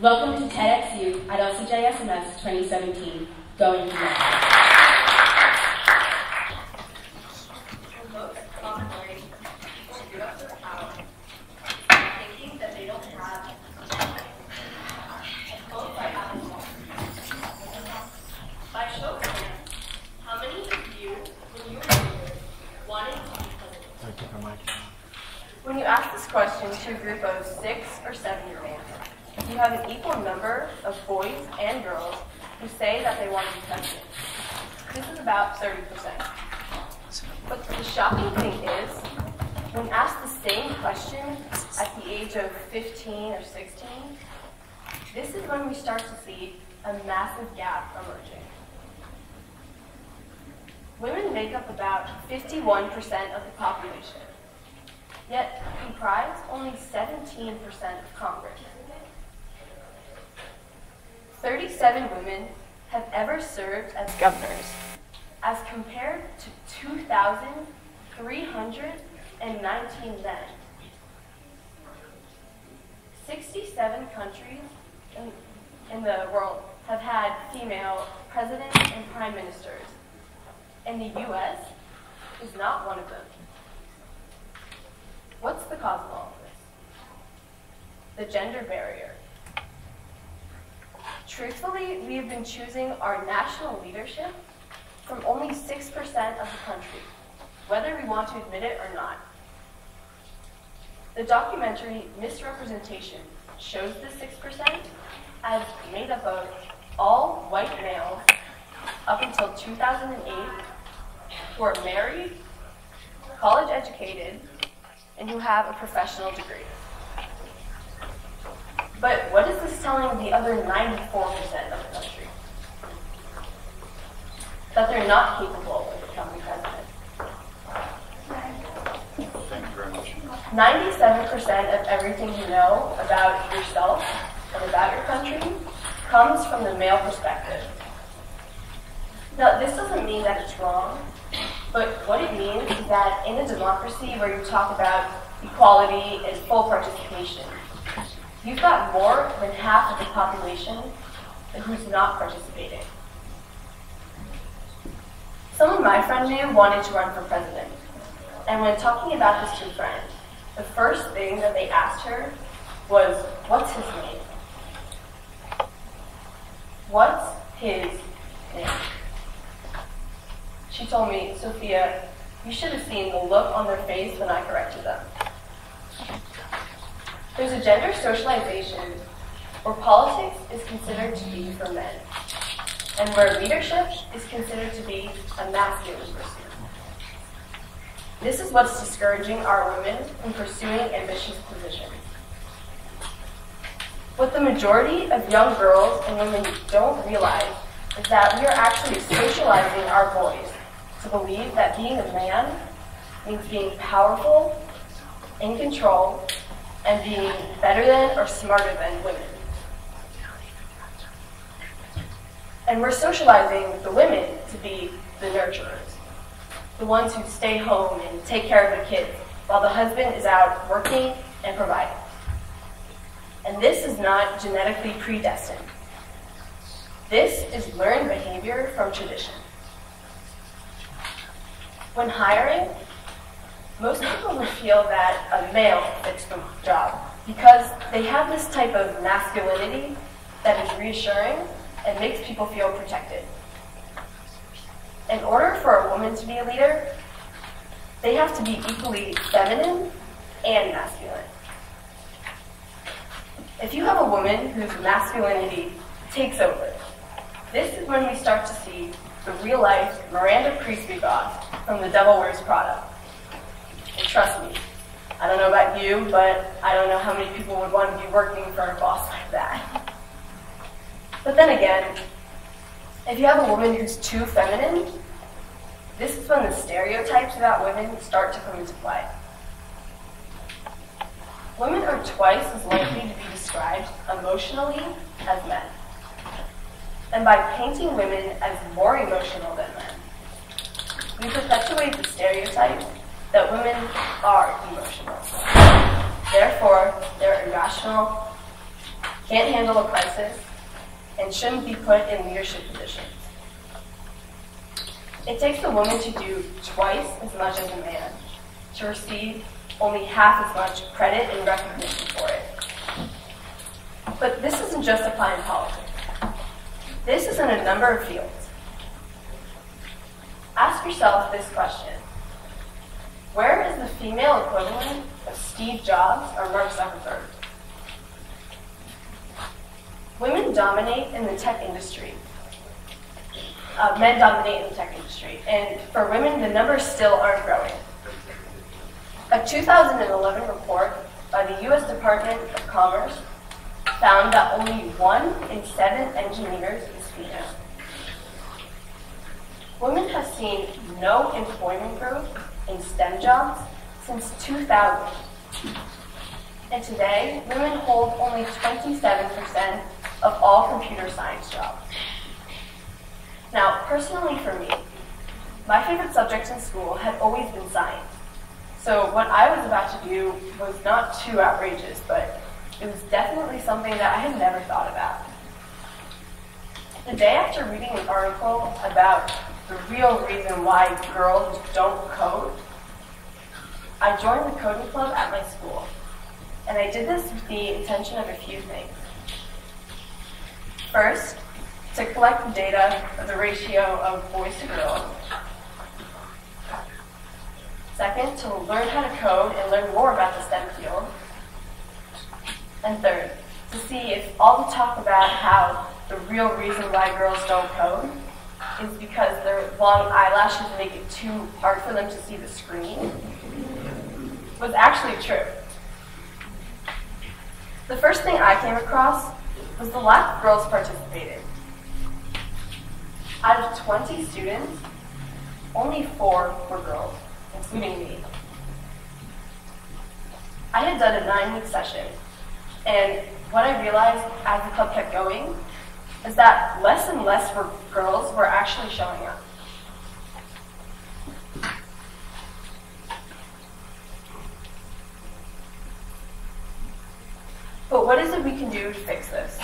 Welcome to TEDxYouth at LCJSMS 2017. Going to The most common way people give up their power, thinking that they don't have a quote by Apple. By show of hands, how many of you, when you were younger, wanted to be president? When you ask this question to a group of 6 or 7-year-olds, you have an equal number of boys and girls who say that they want to be president. This is about 30%. But the shocking thing is, when asked the same question at the age of 15 or 16, this is when we start to see a massive gap emerging. Women make up about 51% of the population, yet comprise only 17% of Congress. 37 women have ever served as governors, as compared to 2,319 men. 67 countries in the world have had female presidents and prime ministers, and the U.S. is not one of them. What's the cause of all of this? The gender barrier. Truthfully, we have been choosing our national leadership from only 6% of the country, whether we want to admit it or not. The documentary Misrepresentation shows the 6% as made up of all white males up until 2008 who are married, college educated, and who have a professional degree. But what is this telling the other 94% of the country? That they're not capable of becoming president. Thank you very much. 97% of everything you know about yourself and about your country comes from the male perspective. Now, this doesn't mean that it's wrong, but what it means is that in a democracy where you talk about equality and full participation, you've got more than half of the population who's not participating. Someone my friend knew wanted to run for president, and when talking about this to a friend, the first thing that they asked her was, "What's his name?" What's his name? She told me, "Sophia, you should have seen the look on their face when I corrected them." There's a gender socialization where politics is considered to be for men, and where leadership is considered to be a masculine pursuit. This is what's discouraging our women from pursuing ambitious positions. What the majority of young girls and women don't realize is that we are actually socializing our boys to believe that being a man means being powerful, in control, and being better than or smarter than women. And we're socializing the women to be the nurturers, the ones who stay home and take care of the kids while the husband is out working and providing. And this is not genetically predestined. This is learned behavior from tradition. When hiring, most people would feel that a male fits the job because they have this type of masculinity that is reassuring and makes people feel protected. In order for a woman to be a leader, they have to be equally feminine and masculine. If you have a woman whose masculinity takes over, this is when we start to see the real-life Miranda Priestly boss from The Devil Wears Prada. And trust me, I don't know about you, but I don't know how many people would want to be working for a boss like that. But then again, if you have a woman who's too feminine, this is when the stereotypes about women start to come into play. Women are twice as likely to be described emotionally as men. And by painting women as more emotional than men, we perpetuate the stereotype that women are emotional. Therefore, they're irrational, can't handle a crisis, and shouldn't be put in leadership positions. It takes a woman to do twice as much as a man to receive only half as much credit and recognition for it. But this doesn't just apply in politics. This is in a number of fields. Ask yourself this question. Where is the female equivalent of Steve Jobs or Mark Zuckerberg? Women dominate in the tech industry. Men dominate in the tech industry. And for women, the numbers still aren't growing. A 2011 report by the U.S. Department of Commerce found that only 1 in 7 engineers is female. Women have seen no employment growth in STEM jobs since 2000. And today, women hold only 27% of all computer science jobs. Now, personally for me, my favorite subjects in school had always been science. So what I was about to do was not too outrageous, but it was definitely something that I had never thought about. The day after reading an article about the real reason why girls don't code, I joined the coding club at my school. And I did this with the intention of a few things. First, to collect the data of the ratio of boys to girls. Second, to learn how to code and learn more about the STEM field. And third, to see if all the talk about how the real reason why girls don't code is because their long eyelashes make it too hard for them to see the screen was actually true. The first thing I came across was the lack of girls participating. Out of 20 students, only 4 were girls, including me. I had done a 9-week session, and what I realized as the club kept going is that less and less girls were actually showing up. But what is it we can do to fix this?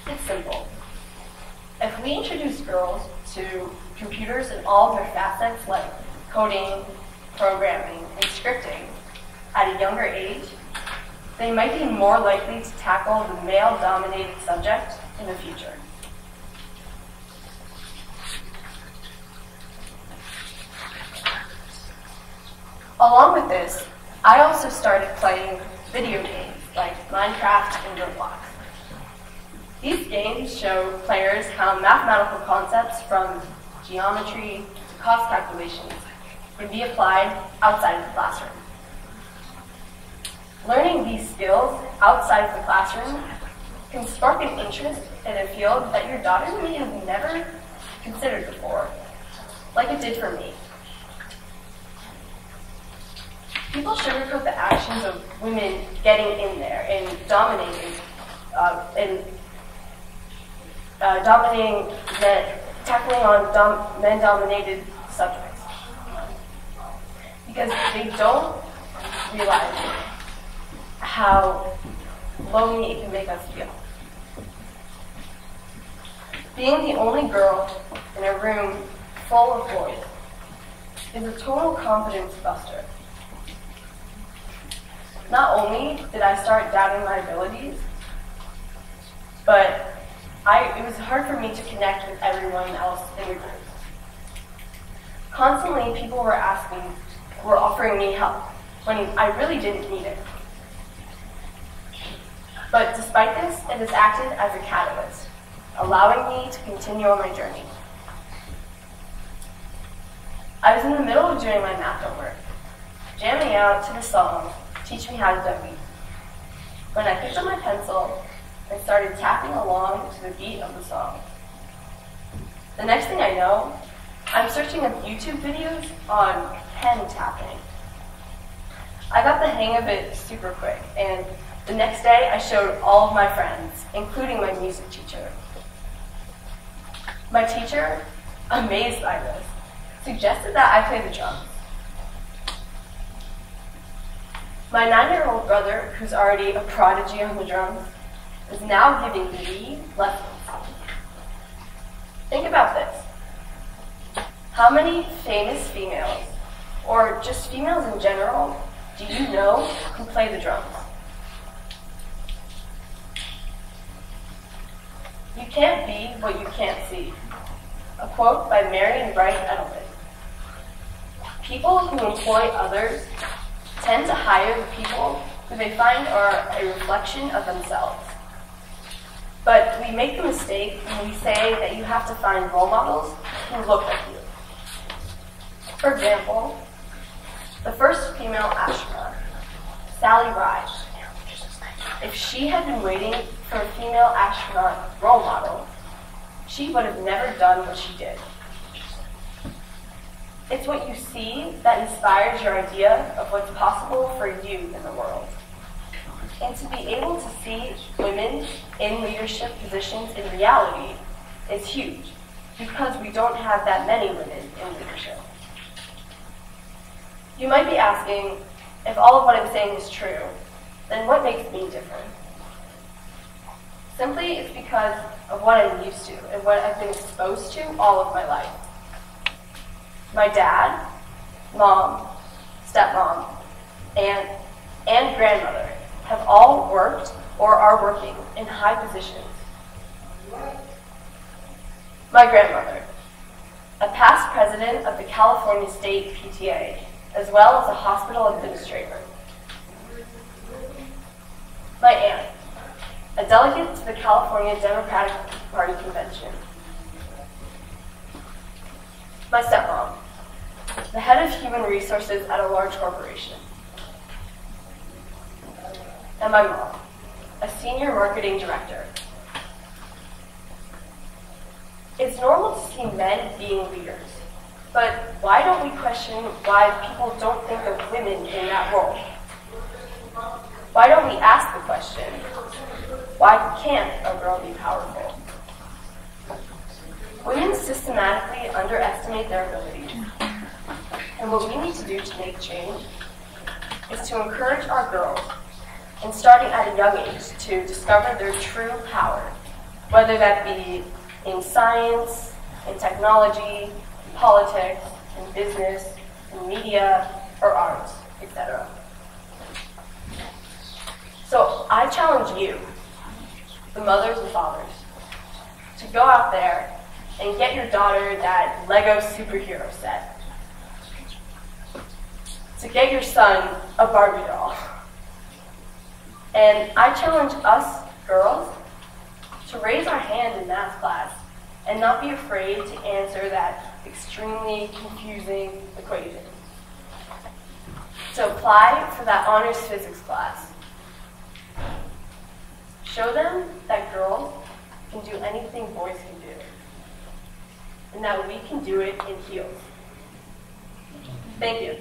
It's simple. If we introduce girls to computers in all of their facets like coding, programming, and scripting at a younger age, they might be more likely to tackle the male-dominated subject in the future. Along with this, I also started playing video games like Minecraft and Roblox. These games show players how mathematical concepts from geometry to cost calculations can be applied outside of the classroom. Learning these skills outside of the classroom can spark an interest in a field that your daughter may have never considered before, like it did for me. People sugarcoat the actions of women getting in there and dominating men, tackling on men-dominated subjects, because they don't realize how lonely it can make us feel. Being the only girl in a room full of boys is a total confidence buster. Not only did I start doubting my abilities, but it was hard for me to connect with everyone else in the group. Constantly, people were offering me help when I really didn't need it. But despite this, it has acted as a catalyst, allowing me to continue on my journey. I was in the middle of doing my math homework, jamming out to the song, Teach Me How to Dougie, when I picked up my pencil and started tapping along to the beat of the song. The next thing I know, I'm searching up YouTube videos on pen tapping. I got the hang of it super quick, and the next day I showed all of my friends, including my music teacher. My teacher, amazed by this, suggested that I play the drums. My 9-year-old brother, who's already a prodigy on the drums, is now giving me lessons. Think about this. How many famous females, or just females in general, do you know who play the drums? You can't be what you can't see. A quote by Marion Wright Edelman. People who employ others tend to hire the people who they find are a reflection of themselves. But we make the mistake when we say that you have to find role models who look like you. For example, the first female astronaut, Sally Ride. If she had been waiting for a female astronaut role model, she would have never done what she did. It's what you see that inspires your idea of what's possible for you in the world. And to be able to see women in leadership positions in reality is huge, because we don't have that many women in leadership. You might be asking, if all of what I'm saying is true, then what makes me different? Simply, it's because of what I'm used to and what I've been exposed to all of my life. My dad, mom, stepmom, aunt, and grandmother have all worked or are working in high positions. My grandmother, a past president of the California State PTA, as well as a hospital administrator. My aunt, a delegate to the California Democratic Party convention. My stepmom, the head of human resources at a large corporation. And my mom, a senior marketing director. It's normal to see men being leaders, but why don't we question why people don't think of women in that role? Why don't we ask the question, why can't a girl be powerful? Women systematically underestimate their abilities, and what we need to do to make change is to encourage our girls, and starting at a young age, to discover their true power, whether that be in science, in technology, in politics, in business, in media, or arts, etc. So I challenge you, the mothers and fathers, to go out there and get your daughter that Lego superhero set. To get your son a Barbie doll. And I challenge us, girls, to raise our hand in math class and not be afraid to answer that extremely confusing equation. To apply for that honors physics class. Show them that girls can do anything boys can do, and that we can do it in heels. Thank you.